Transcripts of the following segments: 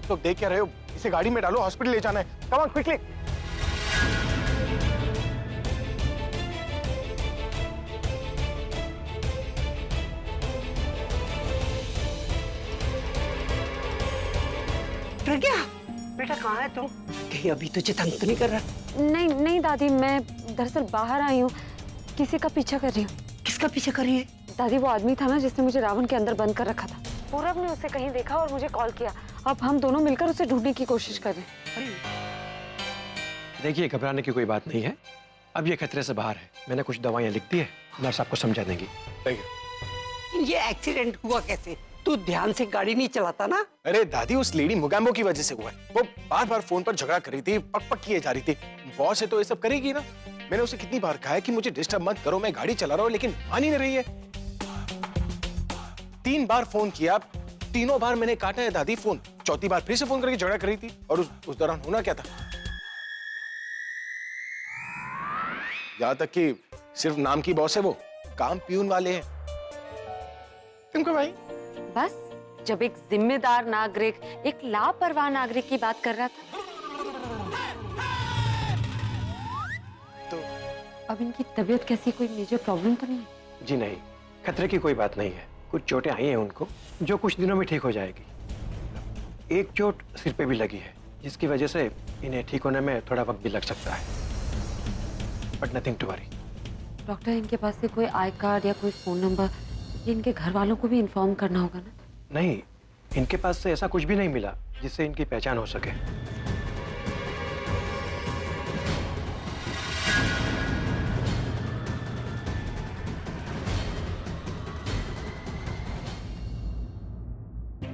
आप लोग देख क्या रहे हो? इसे गाड़ी में डालो, हॉस्पिटल ले जाना है। Come on quickly. प्रज्ञा, बेटा कहाँ है तू? कहीं अभी तुझे तंग तो नहीं कर रहा? नहीं नहीं दादी, मैं दरअसल बाहर आई हूँ, किसी का पीछा कर रही हूँ। किसका पीछा कर रही है? दादी वो आदमी था ना जिसने मुझे रावण के अंदर बंद कर रखा था। पूरब ने उसे कहीं देखा और मुझे कॉल किया। अब हम दोनों मिलकर उसे ढूंढने की कोशिश कर रहे हैं। देखिए, घबराने की कोई बात नहीं है। अब ये खतरे से बाहर है। मैंने कुछ दवाइयाँ लिख दी है, नर्स आपको समझा देंगी। ये एक्सीडेंट हुआ कैसे? तू ध्यान से गाड़ी नहीं चलाता ना? अरे दादी, उस लेडी मुगाम्बो की वजह से हुआ है। वो बार बार फोन पर झगड़ा कर रही थी, पक पक किए जा रही थी। बॉस है तो ये सब करेगी ना। मैंने उसे कितनी बार कहा है कि मुझे डिस्टर्ब मत करो, मैं गाड़ी चला रहा हूँ, लेकिन मान ही नहीं रही है। 3 बार फोन किया, तीनों बार मैंने काटा है दादी फोन। चौथी बार फिर से फोन करके झगड़ा कर रही थी। और उस दौरान होना क्या था? यहाँ तक कि सिर्फ नाम की बॉस है वो, काम प्यून वाले हैं। तुमको भाई बस जब एक जिम्मेदार नागरिक एक लापरवाह नागरिक की बात कर रहा था तो अब इनकी तबीयत कैसी, कोई मेजर प्रॉब्लम तो नहीं है? जी नहीं, खतरे की कोई बात नहीं है। कुछ चोटें आई हैं उनको, जो कुछ दिनों में ठीक हो जाएगी। एक चोट सिर पे भी लगी है, जिसकी वजह से इन्हें ठीक होने में थोड़ा वक्त भी लग सकता है। But nothing to worry. Doctor, इनके पास से कोई आई कार्ड या कोई फोन नंबर, ये इनके घर वालों को भी इन्फॉर्म करना होगा ना? नहीं, इनके पास से ऐसा कुछ भी नहीं मिला जिससे इनकी पहचान हो सके।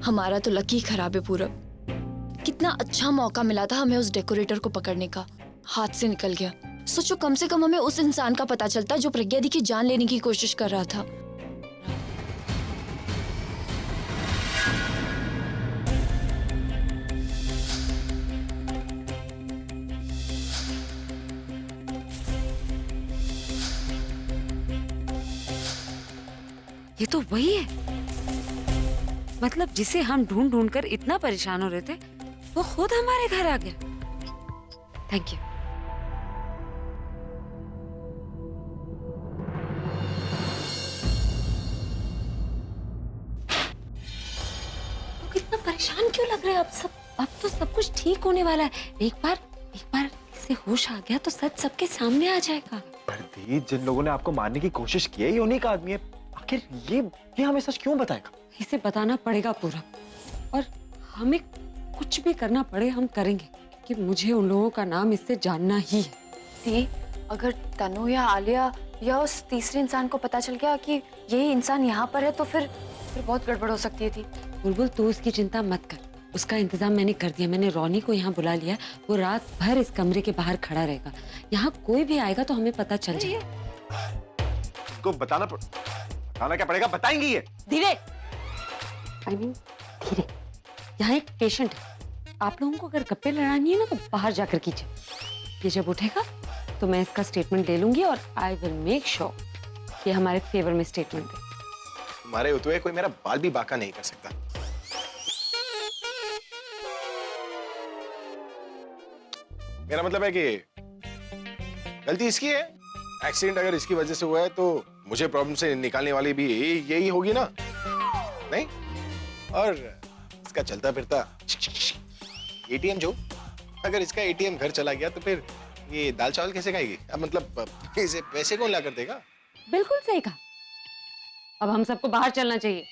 हमारा तो लकी खराब है पूरब। कितना अच्छा मौका मिला था हमें उस डेकोरेटर को पकड़ने का, हाथ से निकल गया। सोचो, कम से कम हमें उस इंसान का पता चलता जो प्रज्ञा दी की जान लेने की कोशिश कर रहा था। ये तो वही है, मतलब जिसे हम ढूंढ ढूंढ कर इतना परेशान हो रहे थे, वो खुद हमारे घर आ गया। Thank you. तो कितना परेशान क्यों लग रहे हैं आप सब? अब तो सब कुछ ठीक होने वाला है। एक बार इसे होश आ गया तो सच सबके सामने आ जाएगा। दी, जिन लोगों ने आपको मारने की कोशिश की है, ये उन्हीं का आदमी है। आखिर ये हमें सच क्यों बताएगा? इसे बताना पड़ेगा पूरा, और हमें कुछ भी करना पड़े हम करेंगे, क्योंकि मुझे उन लोगों का नाम इससे जानना ही है। दी, अगर तनु या आलिया या उस तीसरे इंसान को पता चल गया कि यही इंसान यहाँ पर है तो फिर बहुत गड़बड़ हो सकती थी। बुलबुल, तू उसकी चिंता मत कर, उसका इंतजाम मैंने कर दिया। मैंने रोनी को यहाँ बुला लिया, वो रात भर इस कमरे के बाहर खड़ा रहेगा। यहाँ कोई भी आएगा तो हमें पता चल जाएगा। को बताना क्या पड़ेगा? बताएंगी ये? धीरे, धीरे। यहाँ एक पेशेंट है, आप लोगों को अगर गप्पे लड़ानी है ना तो बाहर जाकर कीजिए। ये जब उठेगा तो मैं इसका स्टेटमेंट ले लूंगी और आई विल मेक श्योर कि हमारे फेवर में स्टेटमेंट दे। तुम्हारे होते हुए कोई मेरा बाल भी बाका नहीं कर सकता। मेरा मतलब है कि गलती इसकी है। एक्सीडेंट अगर इसकी वजह से हुआ है तो मुझे प्रॉब्लम से निकालने वाली भी यही होगी ना? नहीं? और इसका चलता फिरता एटीएम, जो अगर इसका एटीएम घर चला गया तो फिर ये दाल चावल कैसे खाएगी? अब मतलब इसे पैसे कौन ला कर देगा? बिल्कुल सही कहा। अब हम सबको बाहर चलना चाहिए।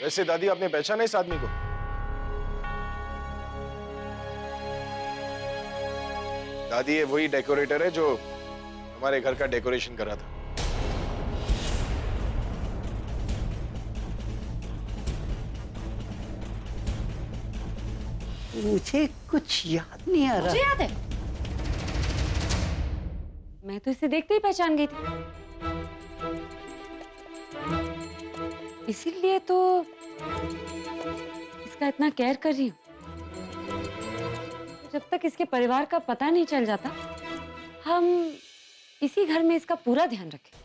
वैसे दादी, आपने पहचाना इस आदमी को? दादी, ये वही डेकोरेटर है जो हमारे घर का डेकोरेशन कर रहा था। मुझे कुछ याद नहीं आ रहा। मुझे याद है, मैं तो इसे देखते ही पहचान गई थी, इसीलिए तो इसका इतना केयर कर रही हूँ। जब तक इसके परिवार का पता नहीं चल जाता, हम इसी घर में इसका पूरा ध्यान रखें।